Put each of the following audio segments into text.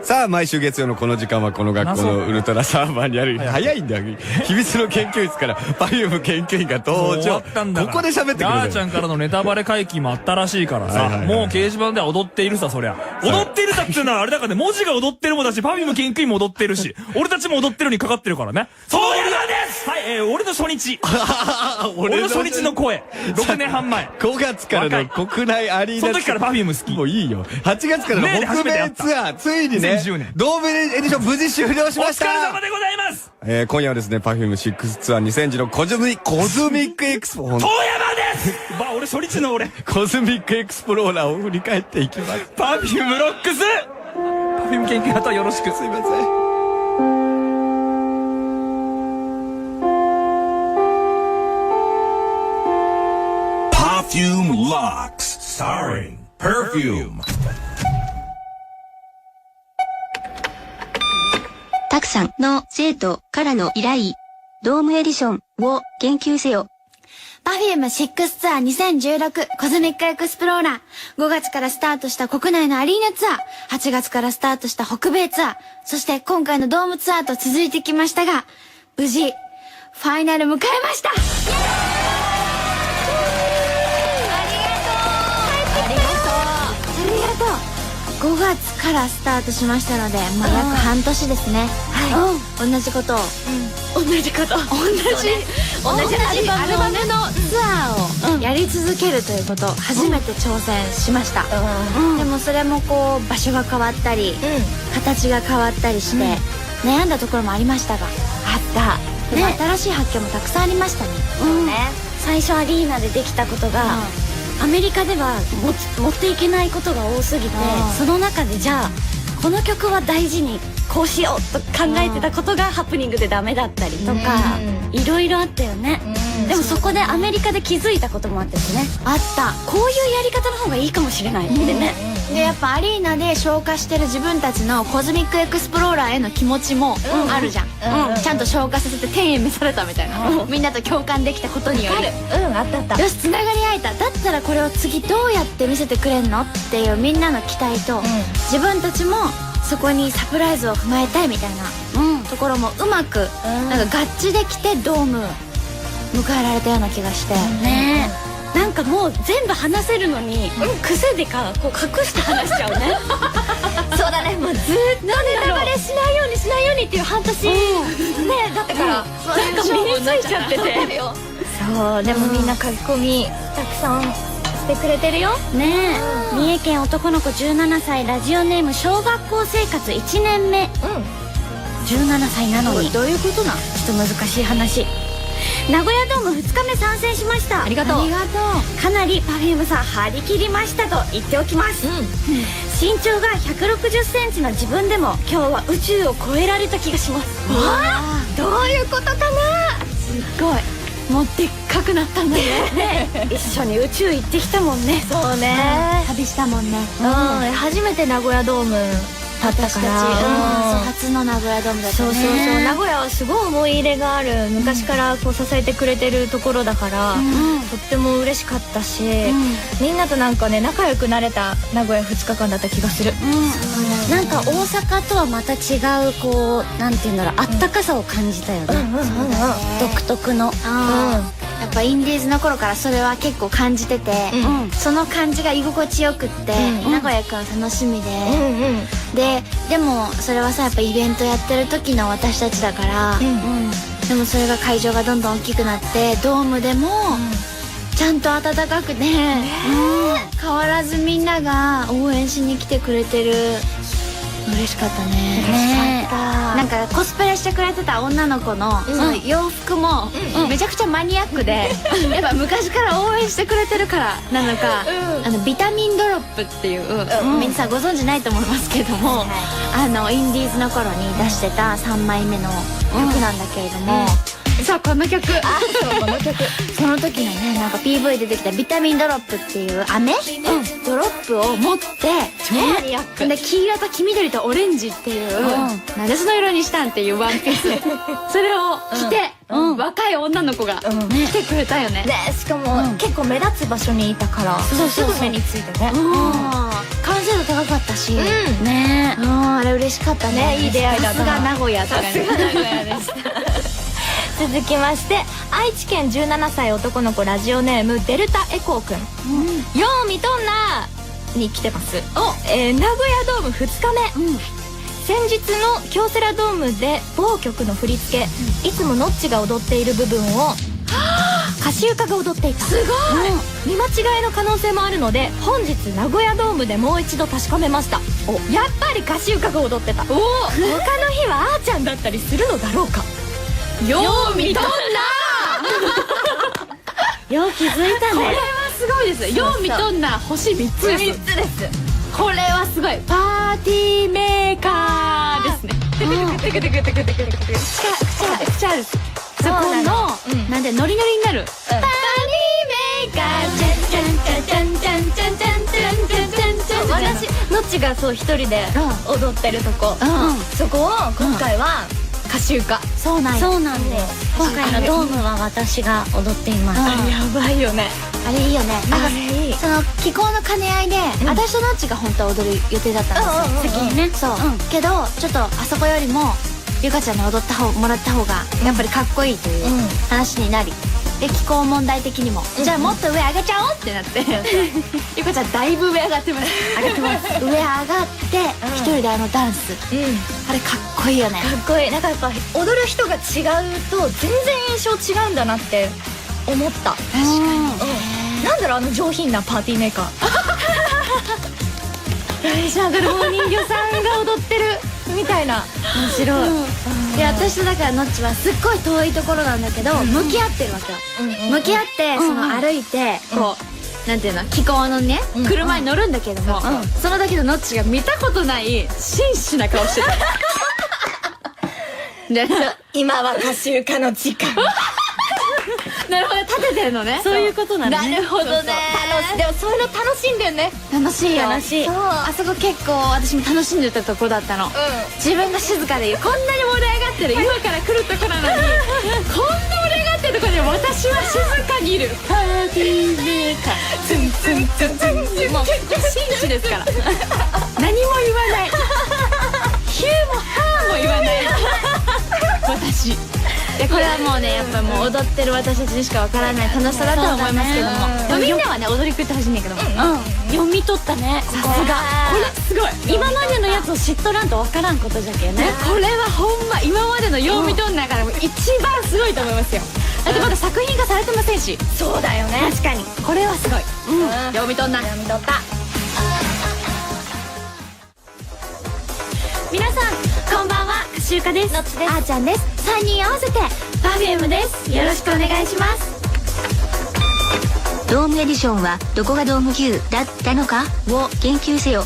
さあ、毎週月曜のこの時間はこの学校のウルトラサーバーにある、早いんだよ。秘密の研究室からPerfume研究員が登場。ここで喋ってくれる。なーちゃんからのネタバレ解禁もあったらしいからさ、もう掲示板では踊っているさ、そりゃ。踊っているさっていうのはあれだからね、文字が踊ってるもだし、Perfume研究員も踊ってるし、俺たちも踊ってるにかかってるからね。そういうのです！はい、俺の初日。俺の初日の声。6年半前。5月からの国内アリーナ。その時から Perfume 好き。もういいよ。8月からの北米ツアー、ついにね、ドームエディション無事終了しました。お疲れ様でございます。今夜はですね、Perfume6ツアー2010のコズミックエクスポ。遠山です。まあ、俺初日の俺。コズミックエクスプローラーを振り返っていきます。Perfumeロックス。Perfume研究派とよろしく。すいません。Perfume Locks, starring Perfume。たくさんの生徒からの依頼、ドームエディションを研究せよ。Perfume6ツアー2016コズミックエクスプローラー。5月からスタートした国内のアリーナツアー。8月からスタートした北米ツアー。そして今回のドームツアーと続いてきましたが、無事、ファイナル迎えました。5月からスタートしましたので、まあ約半年ですね。はい。同じことを。同じアルバムのツアーをやり続けるということを初めて挑戦しました。でもそれもこう場所が変わったり、形が変わったりして悩んだところもありましたが、あった。でも新しい発見もたくさんありましたね。最初アリーナでできたことが、アメリカでは持っていけないことが多すぎて、その中でじゃあこの曲は大事にこうしようと考えてたことがハプニングでダメだったりとか、いろいろあったよね。でもそこでアメリカで気づいたこともあったしね。あった。こういうやり方の方がいいかもしれないってね。でやっぱアリーナで消化してる自分たちのコズミックエクスプローラーへの気持ちもあるじゃん。ちゃんと消化させて天へ召されたみたいな、みんなと共感できたことにより、あったあった。よし、つながり合えた。だったらこれを次どうやって見せてくれんのっていうみんなの期待と、自分たちもそこにサプライズを踏まえたいみたいなところもうまくなんか合致できてドーム迎えられたような気がしてね。なんかもう全部話せるのに、癖でこう隠して話しちゃうね。そうだね。もうずっとネタバレしないようにっていう半年ねだったから、なんか身についちゃってて。そう、でもみんな書き込みたくさんしてくれてるよね。三重県男の子17歳ラジオネーム小学校生活1年目。17歳なのにどういうことなん？ちょっと難しい話。名古屋ドーム2日目参戦しました。ありがとう。かなりPerfumeさん張り切りましたと言っておきます。身長が160センチの自分でも今日は宇宙を超えられた気がします。どういうことかな。すっごいもうでっかくなったんだね。一緒に宇宙行ってきたもんね。そうね、旅したもんね。初めて名古屋ドームだったから、初の名古屋ドームだったね。そう名古屋はすごい思い入れがある、昔からこう支えてくれてるところだから、とっても嬉しかったし、みんなとなんかね仲良くなれた名古屋2日間だった気がする。なんか大阪とはまた違うこうなんていうんだろう、あったかさを感じたよね。独特の。やっぱインディーズの頃からそれは結構感じてて、その感じが居心地よくって、名古屋くんは楽しみで、でもそれはさやっぱイベントやってる時の私たちだから、でもそれが会場がどんどん大きくなってドームでもちゃんと温かくて、変わらずみんなが応援しに来てくれてる。嬉しかったね。なんかコスプレしてくれてた女の子のその洋服もめちゃくちゃマニアックで、やっぱ昔から応援してくれてるからなのか、ビタミンドロップっていう皆さんご存知ないと思いますけども、インディーズの頃に出してた3枚目の曲なんだけれども、そうこの曲、この曲その時のねなんか PV 出てきたビタミンドロップっていう飴、ドロップを持ってで黄色と黄緑とオレンジっていう、なんでその色にしたんっていうワンピースそれを着て、若い女の子が来てくれたよね。しかも結構目立つ場所にいたからすぐ目についてね。完成度高かかったし、ねあれ嬉しかったね。いい出会いだったな。さすが名古屋とかね。名古屋でした。続きまして愛知県17歳男の子ラジオネームデルタエコーくん、よう見とんなに来てます。名古屋ドーム2日目、先日の京セラドームで某曲の振り付け、いつもノッチが踊っている部分をカシウカが踊っていた。すごい、見間違いの可能性もあるので本日名古屋ドームでもう一度確かめました。やっぱりカシウカが踊ってた。他の日はあーちゃんだったりするのだろうか。よう見とんなよう気づいたね。これはすごいです。よう見とんな星3つです。3つです。これはすごい。パーティーメーカーですね。テクテクテクテクテクテクテクテク。くちゃです。そこのなんでノリノリになる。パーティーメーカー、チャンチャンチャンチャンチャンチャンチャンチャンチャンチャンチャン。私ノッチがそう一人で踊ってるとこ。そこを今回はカシウカ。そうなんです。今回のドームは私が踊っています。やばいよね。あれいいよね。なんかいい。その気候の兼ね合いで、私とノッチが本当は踊る予定だったんですよ。先にね。そう。けどちょっとあそこよりもゆかちゃんに踊ったもらった方がやっぱりかっこいいという話になり、で気候問題的にもじゃあもっと上上げちゃおうってなって、ゆかちゃんだいぶ上上がってます。上がってます。上上がって一人でダンス、あれかっこいいよね。かっこいい。なんかやっぱ踊る人が違うと全然印象違うんだなって思った。確かに。なんだろう上品なパーティーメーカー。テンション上がるお人形さんが踊ってるみたいな。面白い。いや私とだからノッチはすっごい遠いところなんだけど向き合ってるわけよ。向き合ってその歩いてこうなんていうの気候のね車に乗るんだけども、その時のノッチが見たことない真摯な顔してた。今はカシウカの時間。なるほど、立ててるのね。そういうことなんだね。なるほどね。でもそういうの楽しいんだよね。楽しいよ。楽しい。あそこ結構私も楽しんでたとこだったの。自分が静かでこんなに盛り上がってる今から来るとこなのに、こんな盛り上がってるとこに私は静かにいる。パーティーメーカー、ツンツンツンツン。もう真摯ですから。何も言わない。ヒューもハーも言わない。私。でこれはもうねやっぱもう踊ってる私たちにしかわからない楽しさだとは思いますけども、みんなはね踊り食ってほしいんだけども、読み取ったね。さすが。これすごい。今までのやつを知っとらんとわからんことじゃけね。これはほんま今までの読み取ん中でも一番すごいと思いますよ。だってまだ作品化されてませんし。そうだよね。確かにこれはすごい。読み取んな。読み取った。皆さんこんばんは、かしゆかです。のっちです。あーちゃんです。3人合わせて Perfume です。よろしくお願いします。ドームエディションはどこがドーム級だったのかを研究せよ。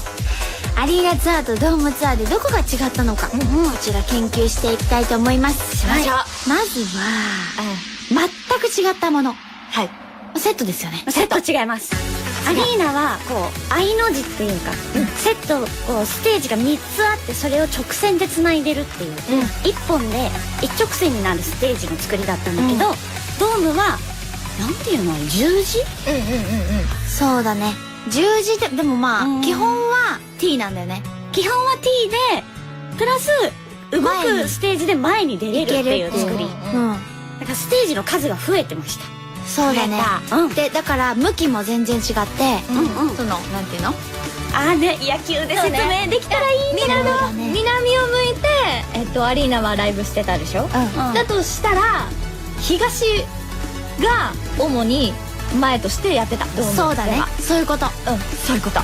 アリーナツアーとドームツアーでどこが違ったのか、こちら研究していきたいと思います。しましょう。まずは、全く違ったもの。はい。セットですよね。セット違います。アリーナはこう I の字っていうか、セットこうステージが3つあってそれを直線でつないでるっていう、1本で一直線になるステージの作りだったんだけど、ドームはなんていうの十字？そうだね。十字でもまあ基本は T なんだよね。基本は T でプラス動くステージで前に出れるっていう作り。だからステージの数が増えてました。そうだね。でだから向きも全然違って、そのなんていうの？あね、野球で説明できたらいいんだけど、南を向いてアリーナはライブしてたでしょ。だとしたら東が主に前としてやってた。そうだね。そういうこと。そういうこと。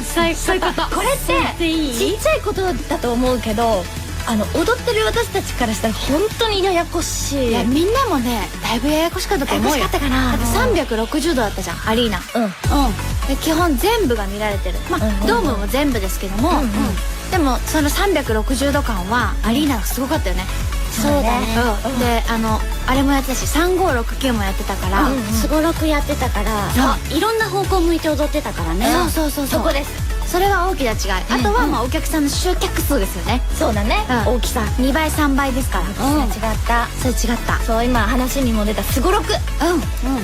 そういうこと。これってちっちゃいことだと思うけど、踊ってる私たちからしたら本当にややこしい。いやみんなもねだいぶややこしかったと思うよ。ややこしかったかな。だって360度だったじゃんアリーナ。で基本全部が見られてる。まあドームも全部ですけども、でもその360度間はアリーナがすごかったよね。そうだね。であれもやってたし3569もやってたから、すごろくやってたから、いろんな方向向いて踊ってたからね。そうそこです。それは大きな違い。あとはまあお客さんの集客数ですよね。そうだね。大きさ2倍3倍ですから。違った。それ違った。そう今話にも出たすごろく。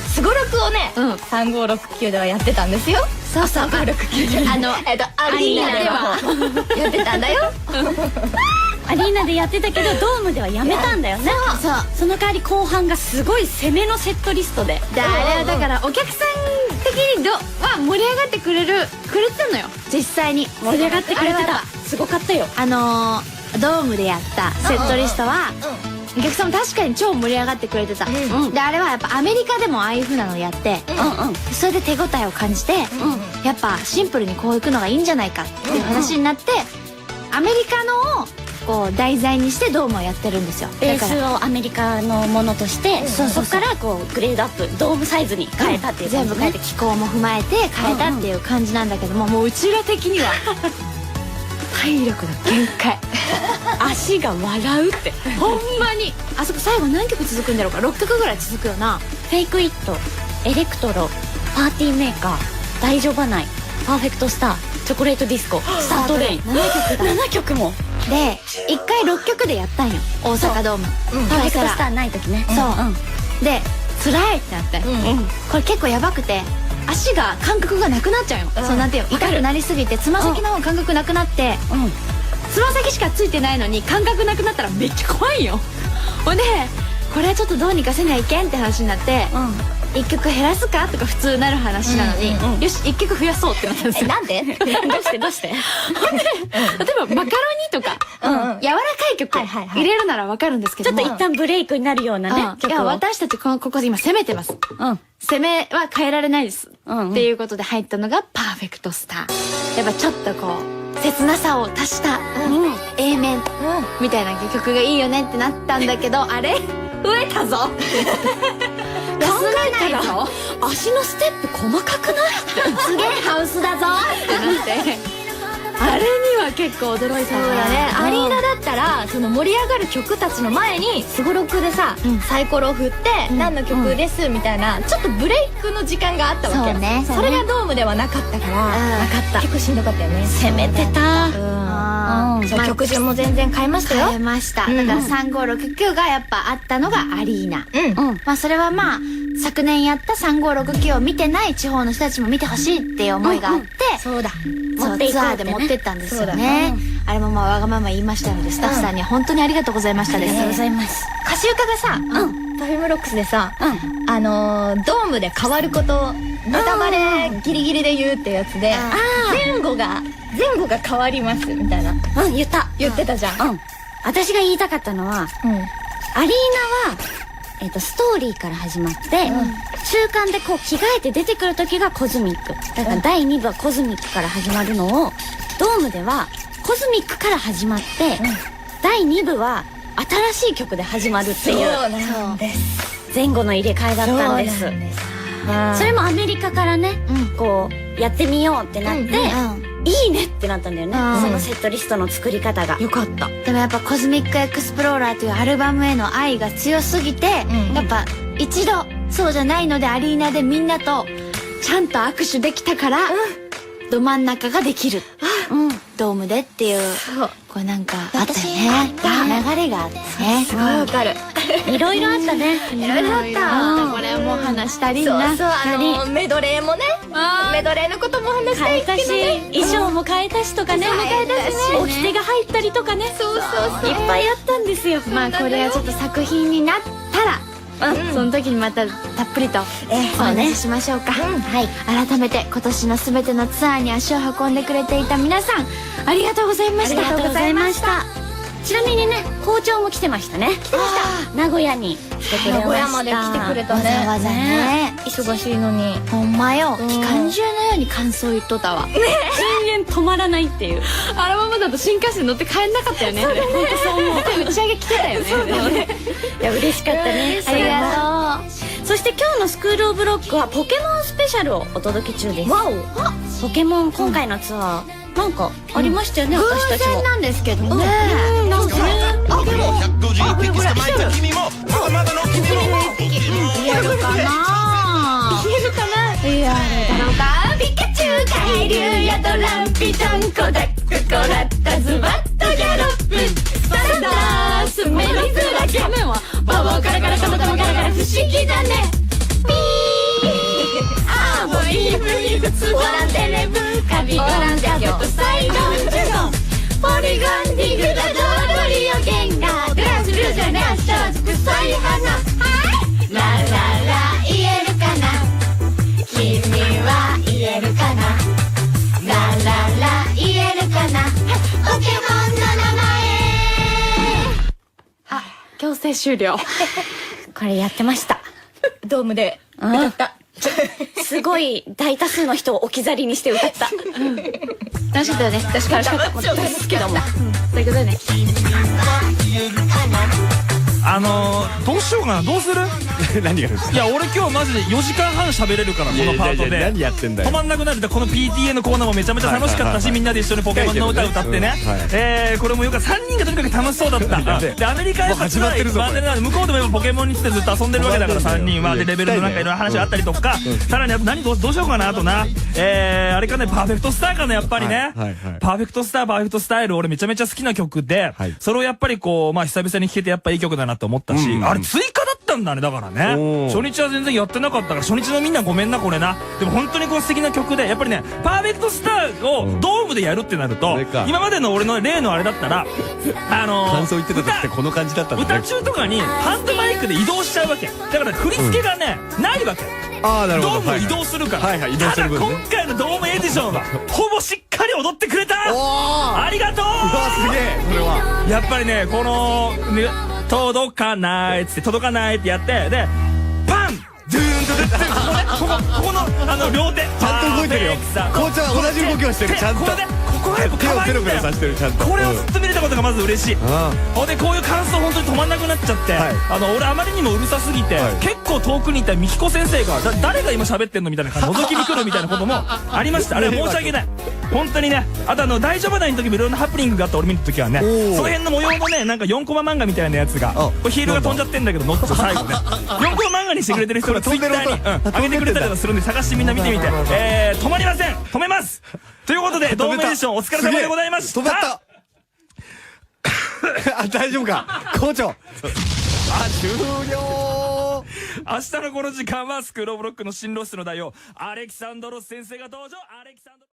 すごろくをね、3569ではやってたんですよ。そうそう。アリーナではやってたんだよ。アリーナでやってたけどドームではやめたんだよね。そう。その代わり後半がすごい攻めのセットリストで、であれはだからお客さん的には盛り上がってくれてたのよ、実際に盛り上がってくれてた。あれはすごかったよ。ドームでやったセットリストはお客さんも確かに超盛り上がってくれてた。であれはやっぱアメリカでもああいう風なのやって、それで手応えを感じて、やっぱシンプルにこういくのがいいんじゃないかっていう話になって、アメリカのをこう題材にしてドームをやってるんですよ。ベースをアメリカのものとして、そこからこうグレードアップ、ドームサイズに変えたっていう感じね。全部変えて気候も踏まえて変えたっていう感じなんだけども、もううちら的には体力の限界。足が笑うって。ほんまにあそこ最後何曲続くんだろうか。6曲ぐらい続くよな。フェイクイット、エレクトロ、パーティーメーカー、大丈夫ない、パーフェクトスター、チョコレートディスコ、スタートレイン、7曲も。で1回6曲でやったんよ、大阪ドーム。パーフェクトスターない時ね。そうで辛いってなって、これ結構やばくて足が感覚がなくなっちゃうよ。そうなんていうの、痛くなりすぎてつま先の方感覚なくなって、つま先しかついてないのに感覚なくなったらめっちゃ怖いよ。ほんでこれはちょっとどうにかせないけんって話になって、1曲減らすかとか普通なる話なのに、よし1曲増やそうってなったんですよ。なんで？どうして例えばマカロニとか柔らかい曲入れるならわかるんですけども、ちょっと一旦ブレイクになるようなねいや曲を。私たちここで今攻めてます。攻めは変えられないです、っていうことで入ったのがパーフェクトスター。やっぱちょっとこう切なさを足した A 面みたいな曲がいいよねってなったんだけど、あれ増えたぞ。休めないぞ。足のステップ細かくない？すげえハウスだぞってなって。あれには結構驚いた。そうだね。アリーナだったらその盛り上がる曲たちの前にすごろくでさ、サイコロを振って何の曲ですみたいなちょっとブレイクの時間があったわけよ。それがドームではなかったから、結構しんどかったよね。攻めてた。そう、曲順も全然変えましたよ。変えました。だから3569がやっぱあったのがアリーナ。まあそれはまあ昨年やった3569を見てない地方の人たちも見てほしいっていう思いがあって、そうだ。そうツアーで持ってったんですよね。あれもまあわがまま言いましたので、スタッフさんには本当にありがとうございましたです。ありがとうございます。歌集家がさ、パフュームロックスでさ、ドームで変わることネタバレギリギリで言うってやつで、前後が変わりますみたいな言ってたじゃん。私が言いたかったのは、アリーナはストーリーから始まって、中間でこう着替えて出てくる時がコズミックだから、第2部はコズミックから始まるのを、ドームではコズミックから始まって、第2部は新しい曲で始まるっていう、そうなんです。前後の入れ替えだったんです。それもアメリカからね、こうやってみようってなって、いいねってなったんだよね、そのセットリストの作り方が。よかった。でもやっぱコズミックエクスプローラーというアルバムへの愛が強すぎて、やっぱ一度そうじゃないのでアリーナでみんなとちゃんと握手できたから、ど真ん中ができる、ドームでっていう、これなんかあったよね。流れがあってね。すごいわかる。いろいろあったね。いろいろあった。これも話したりな。そう、メドレーもね、メドレーのことも話したいけどね。衣装も変えたしとかね、掟が入ったりとかね、そういっぱいあったんですよ。まあこれはちょっと作品になったら、その時にまたたっぷりとお話ししましょうか。改めて今年の全てのツアーに足を運んでくれていた皆さん、ありがとうございました。ありがとうございました。ちなみにね、校長も来てましたね。名古屋に来てくれました。名古屋まで来てくれたね。わざわざね。忙しいのに。ほんまよ。期間中のように感想言っとったわ。禁煙止まらないっていう。あのままだと新幹線乗って帰んなかったよね。本当そう思う。打ち上げ来てたよね。いや嬉しかったね。ありがとう。そして今日のスクールオブロックはポケモンスペシャルをお届け中です。ポケモン今回のツアーなんかありましたよね、私たちも。偶然なんですけどね。なんかね。でも150匹捕まえた君もまだまだの君も言えるかな。言えるだろうか。ピカチュウ海流やドランピタンコダックコラッタズバットギャロップサンダースメリズラキャメンはパワーカラカラカマカマカラカラ不思議だね。ピーああもういいブイ普通笑ってね。ビゴランダギョサイドンジュゴンポリゴンディグダドロリオゲンガグラスルジャナショウジ臭い花はいラララ言えるかな君は言えるかなラララ言えるかなポケモンの名前強制終了。これやってましたドームで歌った。すごい大多数の人を置き去りにして歌った、楽しかったよね。楽しかったもですけども、ということでね、どうしようかな。どうする？何がですか？いや俺今日マジで4時間半喋れるからこのパートで。何やってんだよ。止まんなくなる。この PTA のコーナーもめちゃめちゃ楽しかったし、みんなで一緒にポケモンの歌歌ってね、これもよかった。3人がとにかく楽しそうだった。でアメリカやっぱ始まってるぞこれ。向こうでもやっぱポケモンにつってずっと遊んでるわけだから3人は。でレベルのなんかいろいろ話があったりとか、さらにあとどうしようかな。あとなあれかね、パーフェクトスターかなやっぱりね。パーフェクトスターパーフェクトスタイル俺めちゃめちゃ好きな曲で、それをやっぱりこうまあ久々に聴けてやっぱいい曲だなと思ったし、あれ追加だったんだね。だからね初日は全然やってなかったから初日のみんなごめんなこれな。でも本当にこの素敵な曲でやっぱりねパーフェクトスターをドームでやるってなると、今までの俺の例のあれだったら感想言ってた時ってこの感じだったんだね。歌中とかにハンドマイクで移動しちゃうわけだから振り付けがねないわけ。ああなるほど。ドーム移動するから。移動する分ね。ただ今回のドームエディションはほぼしっかり踊ってくれた。ありがとう。うわすげえ。これはやっぱりねこの届かないっつって届かないってやってでパンドゥーンドゥルってここの両手ちゃんと動いてるよ。校長は同じ動きをしてる。ちゃんとここがやっぱ可愛いんだよ。さしてるちゃんと。これをずっと見れたことがまず嬉しい。ほんでこういう感想本当に止まんなくなっちゃって、俺あまりにもうるさすぎて結構遠くにいたみきこ先生が誰が今喋ってんのみたいな感じ覗きに来るみたいなこともありました。あれは申し訳ない本当にね。あと大丈夫ないの時もいろんなハプニングがあった俺見る時はね、その辺の模様のねなんか4コマ漫画みたいなやつがこれヒールが飛んじゃってんだけどノッチ最後ね4コマ漫画にしてくれてる人がツイッターに上げてくれたりとかするんで探してみんな見てみて。止まりません。止めますということでドームエディションお疲れ様でございました。止まったあ大丈夫か校長。終了。明日のこの時間はスクールオブロックの進路室の代表アレキサンドロス先生が登場。アレキサンドロス